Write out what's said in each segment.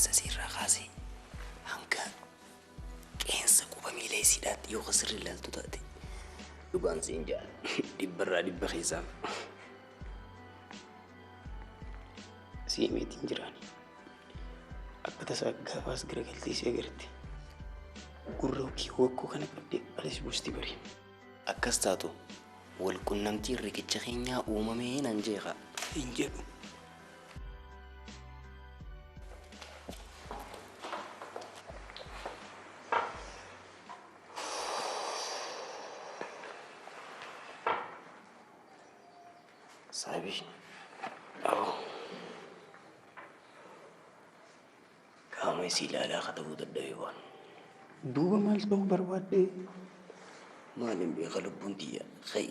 rifeensa sirraa kaasee hanga qeensa quba miila isiidhaatti yoo sirrii ilaaltu taate dhugaan siin jaala dhibbarraa dhibba keessaa siimeetiin jiraani akka tasaa gaafaas garagaltee si agarti gurra kee wakkoo kana qabdee alis buusti bari akkas taatu wal qunnamtii riqicha keenyaa uumamee nan jeeqa hin jedhu. Sabi, ako kamay sila lakataw dadaywan. Duga maal ta'uu barbaadde? Maalin beekaluu buntiya kay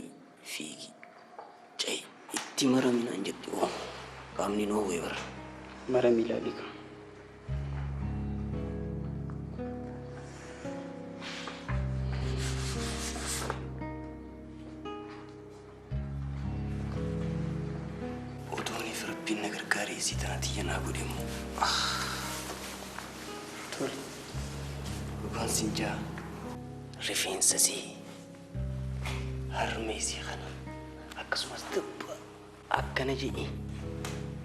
fiigi cay itti maraminaan jetti oo qaamni noo weebar. Marami ilaali ka. Otooni Filippin nagargaarii si tanati yanaa godhemu. Tol, dhugaan siin jaa rifeensa si harmee si kana akkasumas tabba akkana jedhi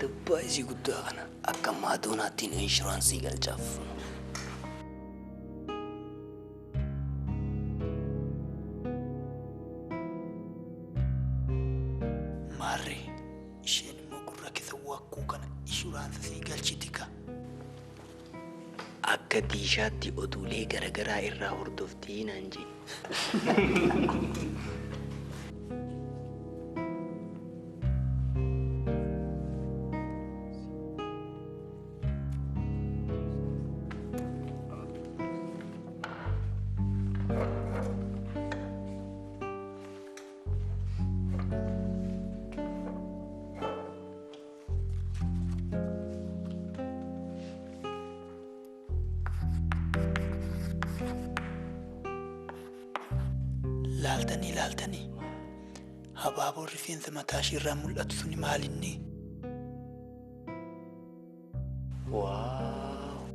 tabbaa isii guddaa kana akka maadoonaattiin inshuraansii galchaaf. Maarree isheen immoo gurra keessa wakkuu kana inshuraansii galchitika. Akka tiishaatti oduulee garagaraa irraa hordoftii naan jee. Laaltanii habaaboo rifeensa mataa ishiirraa mul'atu suni maalinni? Waaw!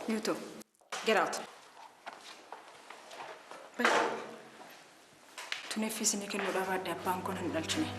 You two, get out. Tuneeffi ni kennu dhaabadde abbaan kun hin dhalchine.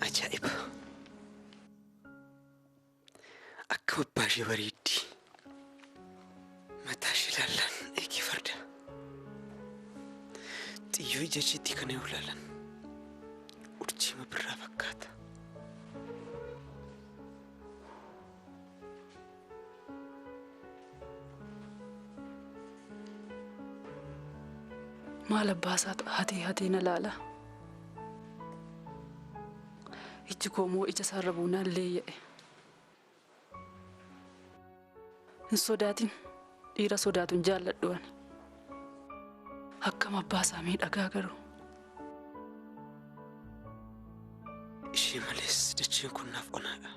Ajaa'ib! Akka abbaa ishee bareeddi. Mataa ishee ilaallan eegi farda. Xiyyoo ija isheetti kana yoo ilaalan urjiima birraa fakkaata. Maal abbaasaa hatii na laala. Iji koomoo ija isaarra buunaan leeyya'e. Hin sodaatin dhiira sodaatu hin jaalladhu ani. Akkam abbaasaa miidhagaa garuu. ishee malees dacheen kun naaf onaadha.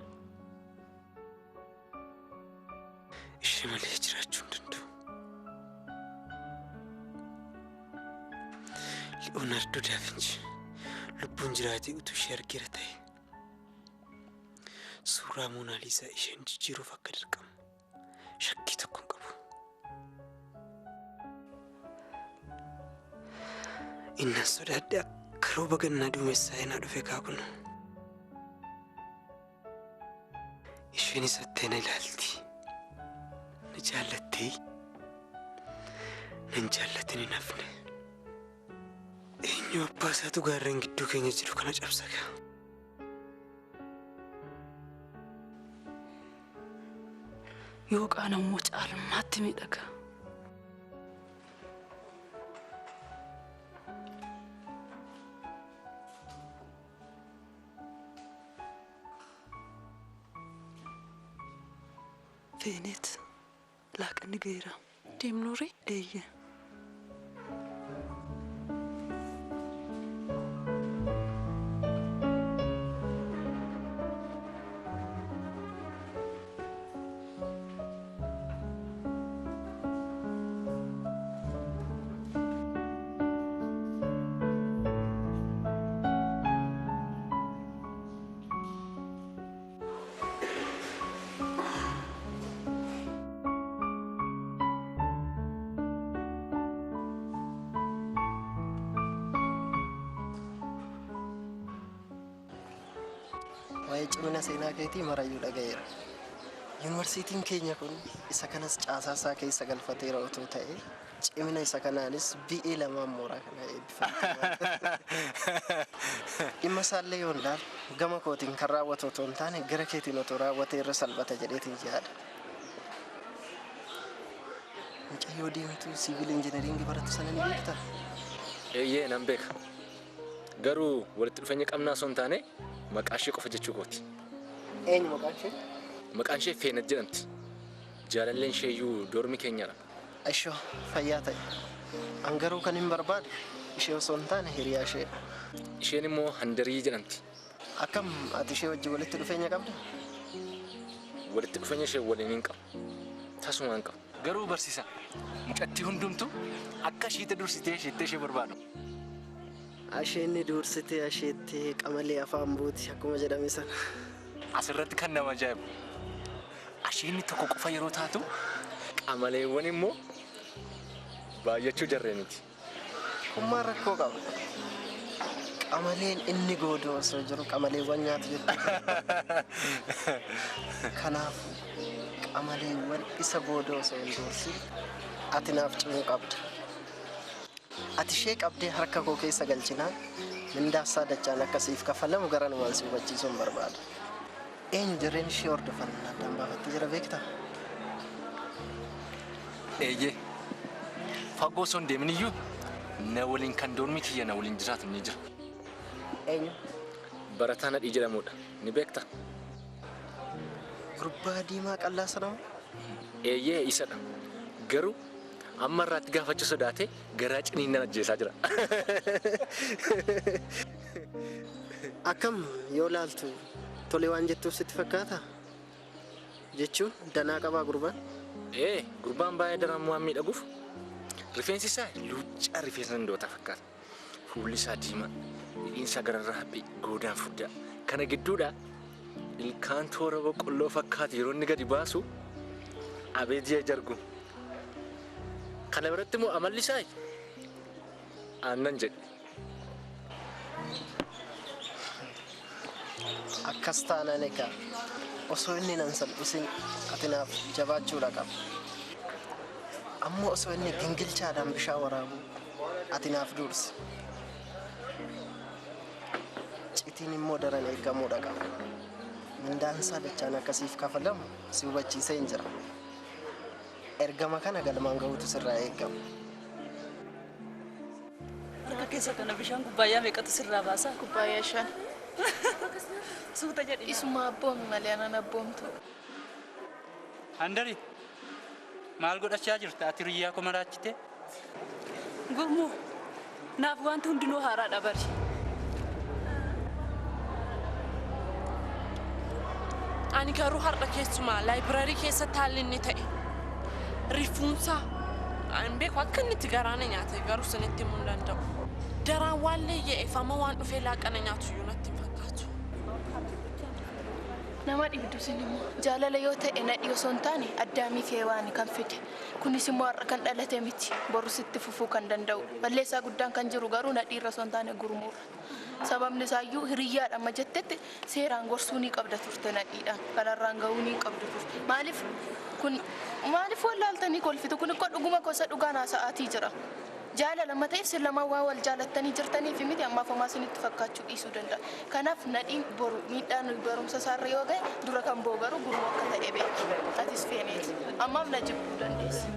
Ishee malee jiraachuu hin danda'u. Leonardo da Vinci lubbuun jiraatee utuu ishee argeera ta'e suuraa Moonaaliisaa isheen jijjiiruuf akka dirqamu shakkii tokko hin qabu. Innan sodaadhaa karoo bagannaa duumessaa inaa dhufe kaakunu. Isheen isattee na ilaalti. Na jaallattee nan jaallatin hin hafne. Eenyu abbaa isaatu gaarreen gidduu keenya jiru kana cabsaka. Yookaan ammoo caalmaatti miidhaga. Feenet laaqanni geera. Deemnuuri? Eeyye. Waa'ee cimina seenaa keetii marayyuu dhaga'eera. Yuunivarsiitiin keenya kun isa kanas caasaasaa keessa galfateera otoo ta'e cimina isa kanaanis BA lamaan mooraa kana eebbifama. Dhimma isaallee yoo ilaalu gama kootiin kan raawwatu otoo hin taane gara keetiin otoo raawwatee irra salphata jedheetiin yaada. Mucayyoo Diimtuu siivil injineringii baratu sana ni beektaa? Eeyyee nan beeka. Garuu walitti dhufeenya qabnaa osoo hin taane maqaa ishee qofa jechuu kooti. Eenyu maqaan ishee? Maqaan ishee Feenet jedhamti. Jaalalleen isheeyyuu doormi keenyadha. Ashoo fayyaa ta'e. An garuu kan hin barbaadu ishee osoo hin taane hiriyaa ishee. Isheen immoo Handarii jedhamti. Akkam ati ishee wajjin walitti dhufeenya qabda? Walitti dhufeenya ishee waliin hin qabu. Tasumaan qabu. Garuu barsiisa. Mucattii hundumtu akka ishiitti dursitee ishee barbaadu. Asheenni dursitee asheettee qamalee afaan buuti akkuma jedhame sana. Asirratti kan nama ajaa'ibu. Asheenni tokko qofa yeroo taatu Qamaleewwan immoo baay'achuu jarreeniiti. Kummaan rakkoo qaba. Qamaleen inni goodoo osoo jiru qamaleewwan nyaatu jechuudha. Kanaafuu qamaleewwan isa goodoo osoo hin dursin ati naaf cimuu qabda. Ati ishee qabdee harka koo keessa galchinaan mindaasaa dachaan akkasiif kaffalamu gara numaan si hubachiisuun barbaada. Eenyu jarreen ishee hordofan addaan baafattee jira beektaa? eeyyee fagoo osoo hin deemin iyyuu na waliin kan doormi kiyya na waliin jiraatu ni jira. Eenyu? Barataa Nadhii jedhamudha. Ni beektaa? Gurbaa diimaa qallaa sanama? Eeyyee isadha. Garuu amma irraatti gaafachuu sodaatee garaa ciniinnan ajjeesaa jira. Akkam yoo laaltu tolee waan jettuuf sitti fakkaata? Jechuun danaa qabaa gurbaan? Gurbaan baay'ee daran waan miidhaguuf rifeensi isaa luuccaa rifeensa handoota fakkaata. Fuulli isaa diimaa, hidhiin isaa gararraa haphee goodaan furdaa. Kana gidduudha ilkaan toora boqqolloo fakkaatu yeroo inni gadi baasu abeediyaa jargu. Kana biratti immoo amalli isaa aannan jedhe. Akkas taanaan egaa osoo inni nan salphisin ati naaf jabaachuudha qaba. Ammoo osoo inni gingilchaadhaan bishaan waraabu ati naaf dursi. Citiin immoo daran eeggamuudha qaba. Mindaan isaa dachaan akkasiif kafalamu si hubachiisee hin jira. Ergama kana galmaan gahuutu sirraa eeggamu. Harka keessa kana bishaan kubbaayyaa meeqatu sirraa baasa? Kubbaayyaa 5. Suuta jedhi. Isuma abboomi malee anan abboomtu. Handari maal godhachaa jirta ati riyyaa koo maraachite? Gurmuu naaf wanti hundinuu haaraadha bari. Ani garuu har'a keessumaa laayibraarii keessatti haalli inni ta'e rifuunsaa an beeku akka inni itti garaana nyaate garuu sanitti himuu hin danda'u. Daraan waan leeyyeeffama waan dhufee laaqana nyaatu iyyuu natti hin fakkaatu. Nama dhibdu sin immoo jaalala yoo ta'e nadhii osoo hin taane addaamii kee waan kan fide. Kunis immoo har'a kan dhalate miti boru sitti fufuu kan danda'u. Balleessaa guddaan kan jiru garuu nadhii irra osoo hin taane gurmuurra. Sababni isaayyuu hiriyyaadha amma jettetti seeraan gorsuu ni qabda turte nadhiidhaan kanarraan gahuu ni qabdu turte. Maaliif wallaaltanii kolfitu kun akka dhuguma gosa dhugaan haasa'aatii jira. Jaalala mata'eef sin lamaan waan wal jaalattanii jirtaniif miti ammaaf homaa isinitti fakkaachuu dhiisuu danda'a. Kanaaf nadhiin boru miidhaan barumsa isaarra yoo ga'e dura kan boo garuu gurmuu akka ta'e beeki. Atis feeneeti. Ammaaf na jibbuu dandeessa.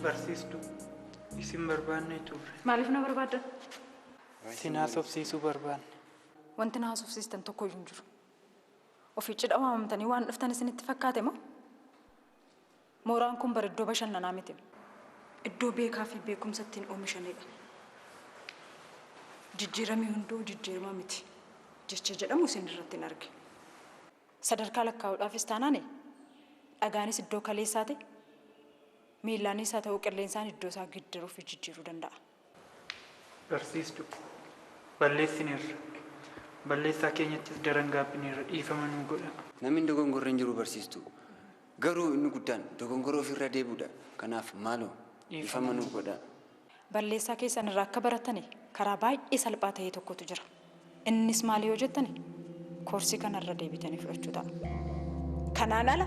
Barsiistu isin barbaanne turre. Maaliif na barbaaddan? Isin haasofsiisuu barbaanne. Wanti na haasofsiistan tokko iyyuu hin jiru. Ofii cidha waamamtanii waan dhuftan isinitti fakkaate moo? Mooraan kun bara iddoo bashannanaa miti. Iddoo beekaa fi beekumsa ittiin oomishanidha. Jijjiiramni hunduu jijjiirama miti. Jecha jedhamu isin irratti hin arge. Sadarkaa lakkaa'uudhaafis taanaane dhagaanis iddoo kaleessaati. Miilaanis haa ta'u qilleensaan iddoo isaa giddiruu fi jijjiiruu danda'a. Barsiistu balleessineerra. Balleessaa keenyattis daran gaabbineerra dhiifama nuu godha. Namni dogongorra hin jiru barsiistu. Garuu inni guddaan dogongoroo ofirra deebi'uudha. Kanaaf maaloo dhiifama nuu godha. Balleessaa keessan irraa akka baratane karaa baay'ee salphaa ta'e tokkotu jira. Innis maali yoo jettane koorsii kanarra deebitanii fudhachuu ta'a. Kanaan ala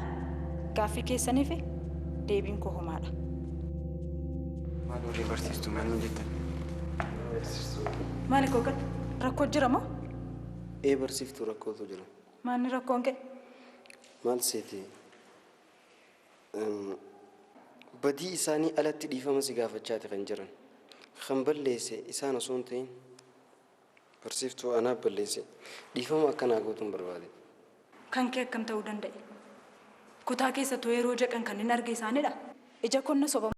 gaaffii keessanii fi deebiin koo homaadha. Maaloo barsiistu maaloo jettan? Maali koo kan rakkoo jira moo? Barsiiftuu rakkootu jira. Maanni rakkoon kee? Maal seeti? Badii isaanii alatti dhiifama si gaafachaati kan jiran. Kan balleesse isaan osoo hin ta'in barsiiftuu anaaf balleesse dhiifama akkanaa gootuun barbaade. Kan kee akkam ta'uu danda'e? Kutaa keessattuu yeroo jeqan kan hin arge isaanidha. Ija konna soba